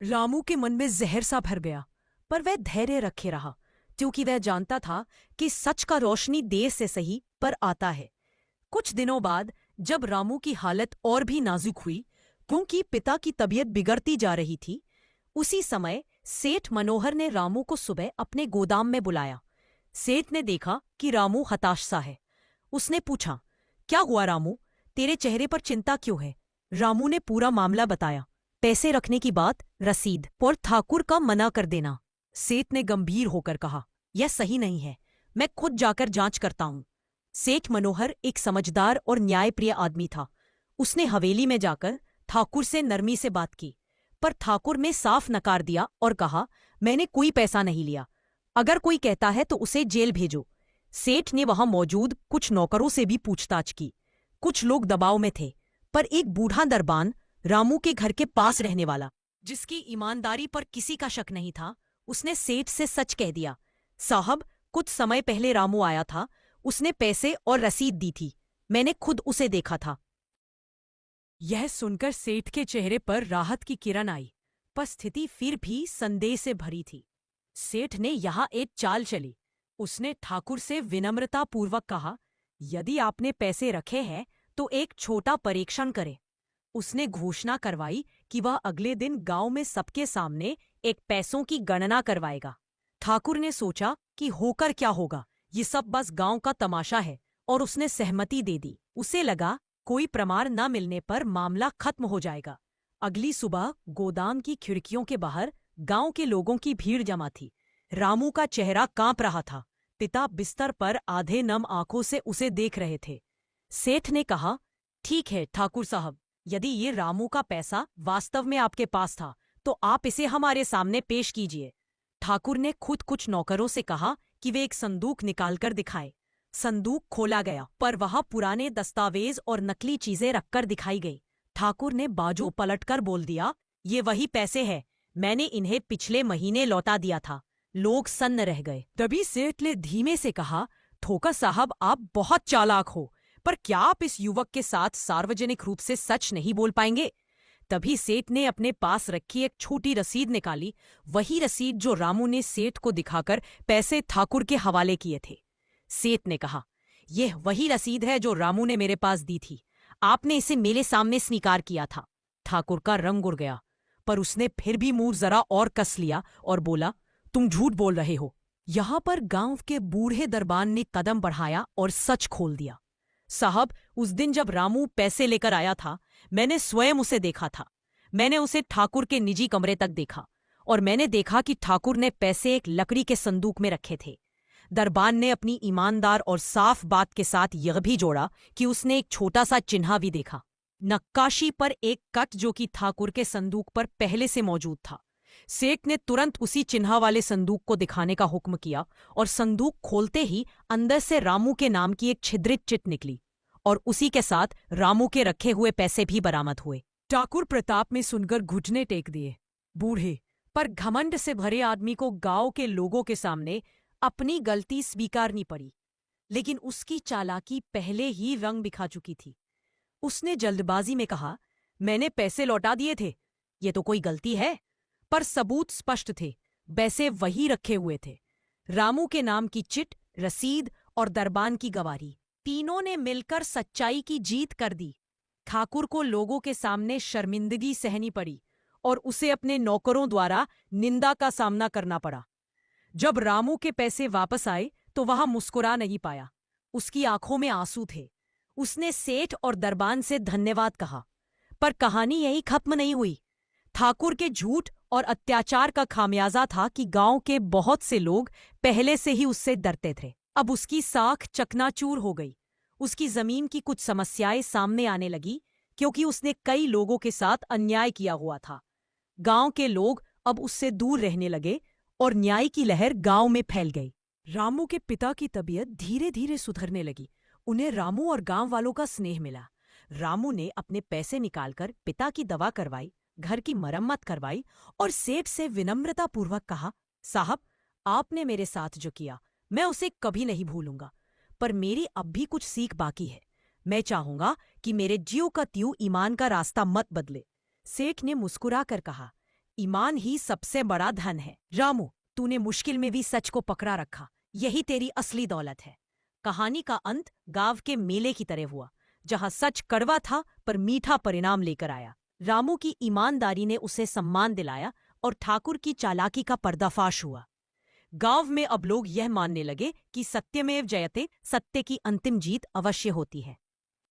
रामू के मन में जहर सा भर गया, पर वह धैर्य रखे रहा, क्योंकि वह जानता था कि सच का रोशनी देर से सही पर आता है। कुछ दिनों बाद जब रामू की हालत और भी नाजुक हुई, क्योंकि पिता की तबीयत बिगड़ती जा रही थी, उसी समय सेठ मनोहर ने रामू को सुबह अपने गोदाम में बुलाया। सेठ ने देखा कि रामू हताश सा है। उसने पूछा, क्या हुआ रामू, तेरे चेहरे पर चिंता क्यों है? रामू ने पूरा मामला बताया। पैसे रखने की बात, रसीद और ठाकुर का मना कर देना। सेठ ने गंभीर होकर कहा, यह सही नहीं है, मैं खुद जाकर जांच करता हूं। सेठ मनोहर एक समझदार और न्यायप्रिय आदमी था। उसने हवेली में जाकर ठाकुर से नरमी से बात की, पर ठाकुर ने साफ नकार दिया और कहा, मैंने कोई पैसा नहीं लिया। अगर कोई कहता है तो उसे जेल भेजो। सेठ ने वहां मौजूद कुछ नौकरों से भी पूछताछ की। कुछ लोग दबाव में थे, पर एक बूढ़ा दरबान, रामू के घर के पास रहने वाला, जिसकी ईमानदारी पर किसी का शक नहीं था, उसने सेठ से सच कह दिया। साहब, कुछ समय पहले रामू आया था, उसने पैसे और रसीद दी थी, मैंने खुद उसे देखा था। यह सुनकर सेठ के चेहरे पर राहत की किरण आई, पर स्थिति फिर भी संदेह से भरी थी। सेठ ने यहाँ एक चाल चली। उसने ठाकुर से विनम्रतापूर्वक कहा, यदि आपने पैसे रखे हैं तो एक छोटा परीक्षण करें। उसने घोषणा करवाई कि वह अगले दिन गांव में सबके सामने एक पैसों की गणना करवाएगा। ठाकुर ने सोचा कि होकर क्या होगा, ये सब बस गांव का तमाशा है, और उसने सहमति दे दी। उसे लगा कोई प्रमाण न मिलने पर मामला खत्म हो जाएगा। अगली सुबह गोदाम की खिड़कियों के बाहर गांव के लोगों की भीड़ जमा थी। रामू का चेहरा कांप रहा था। पिता बिस्तर पर आधे नम आंखों से उसे देख रहे थे। सेठ ने कहा, ठीक है ठाकुर साहब, यदि ये रामू का पैसा वास्तव में आपके पास था तो आप इसे हमारे सामने पेश कीजिए। ठाकुर ने खुद कुछ नौकरों से कहा कि वे एक संदूक निकालकर दिखाए। संदूक खोला गया, पर वहां पुराने दस्तावेज और नकली चीजें रखकर दिखाई गई। ठाकुर ने बाजू पलटकर बोल दिया, ये वही पैसे हैं, मैंने इन्हें पिछले महीने लौटा दिया था। लोग सन्न रह गए। तभी सेठ ने धीमे से कहा, ठोकर साहब, आप बहुत चालाक हो, पर क्या आप इस युवक के साथ सार्वजनिक रूप से सच नहीं बोल पाएंगे? तभी सेठ ने अपने पास रखी एक छोटी रसीद निकाली, वही रसीद जो रामू ने सेठ को दिखाकर पैसे ठाकुर के हवाले किए थे। सेठ ने कहा, यह वही रसीद है जो रामू ने मेरे पास दी थी, आपने इसे मेरे सामने स्वीकार किया था। ठाकुर का रंग उड़ गया, पर उसने फिर भी मुंह जरा और कस लिया और बोला, तुम झूठ बोल रहे हो। यहां पर गांव के बूढ़े दरबान ने कदम बढ़ाया और सच खोल दिया। साहब, उस दिन जब रामू पैसे लेकर आया था, मैंने स्वयं उसे देखा था। मैंने उसे ठाकुर के निजी कमरे तक देखा, और मैंने देखा कि ठाकुर ने पैसे एक लकड़ी के संदूक में रखे थे। दरबान ने अपनी ईमानदार और साफ बात के साथ यह भी जोड़ा कि उसने एक छोटा सा चिन्ह भी देखा, नक्काशी पर एक कट जो कि ठाकुर के संदूक पर पहले से मौजूद था। सेठ ने तुरंत उसी चिन्ह वाले संदूक को दिखाने का हुक्म किया, और संदूक खोलते ही अंदर से रामू के नाम की एक छिद्रित चिट निकली, और उसी के साथ रामू के रखे हुए पैसे भी बरामद हुए। ठाकुर प्रताप में सुनकर घुटने टेक दिए। बूढ़े पर घमंड से भरे आदमी को गांव के लोगों के सामने अपनी गलती स्वीकारनी पड़ी, लेकिन उसकी चालाकी पहले ही रंग बिखा चुकी थी। उसने जल्दबाजी में कहा, मैंने पैसे लौटा दिए थे, ये तो कोई गलती है? पर सबूत स्पष्ट थे, पैसे वही रखे हुए थे। रामू के नाम की चिट, रसीद और दरबान की गवाही, तीनों ने मिलकर सच्चाई की जीत कर दी। ठाकुर को लोगों के सामने शर्मिंदगी सहनी पड़ी, और उसे अपने नौकरों द्वारा निंदा का सामना करना पड़ा। जब रामू के पैसे वापस आए तो वह मुस्कुरा नहीं पाया, उसकी आंखों में आंसू थे। उसने सेठ और दरबान से धन्यवाद कहा, पर कहानी यही खत्म नहीं हुई। ठाकुर के झूठ और अत्याचार का खामियाजा था कि गांव के बहुत से लोग पहले से ही उससे डरते थे। अब उसकी साख चकनाचूर हो गई। उसकी जमीन की कुछ समस्याएं सामने आने लगी, क्योंकि उसने कई लोगों के साथ अन्याय किया हुआ था। गांव के लोग अब उससे दूर रहने लगे, और न्याय की लहर गांव में फैल गई। रामू के पिता की तबीयत धीरे धीरे सुधरने लगी। उन्हें रामू और गांव वालों का स्नेह मिला। रामू ने अपने पैसे निकालकर पिता की दवा करवाई, घर की मरम्मत करवाई, और सेठ से विनम्रतापूर्वक कहा, साहब, आपने मेरे साथ जो किया मैं उसे कभी नहीं भूलूंगा, पर मेरी अब भी कुछ सीख बाकी है। मैं चाहूंगा कि मेरे ज्यों का त्यों ईमान का रास्ता मत बदले। सेठ ने मुस्कुरा कर कहा, ईमान ही सबसे बड़ा धन है। रामू, तूने मुश्किल में भी सच को पकड़ा रखा, यही तेरी असली दौलत है। कहानी का अंत गांव के मेले की तरह हुआ, जहां सच कड़वा था पर मीठा परिणाम लेकर आया। रामू की ईमानदारी ने उसे सम्मान दिलाया और ठाकुर की चालाकी का पर्दाफाश हुआ। गांव में अब लोग यह मानने लगे कि सत्यमेव जयते, सत्य की अंतिम जीत अवश्य होती है।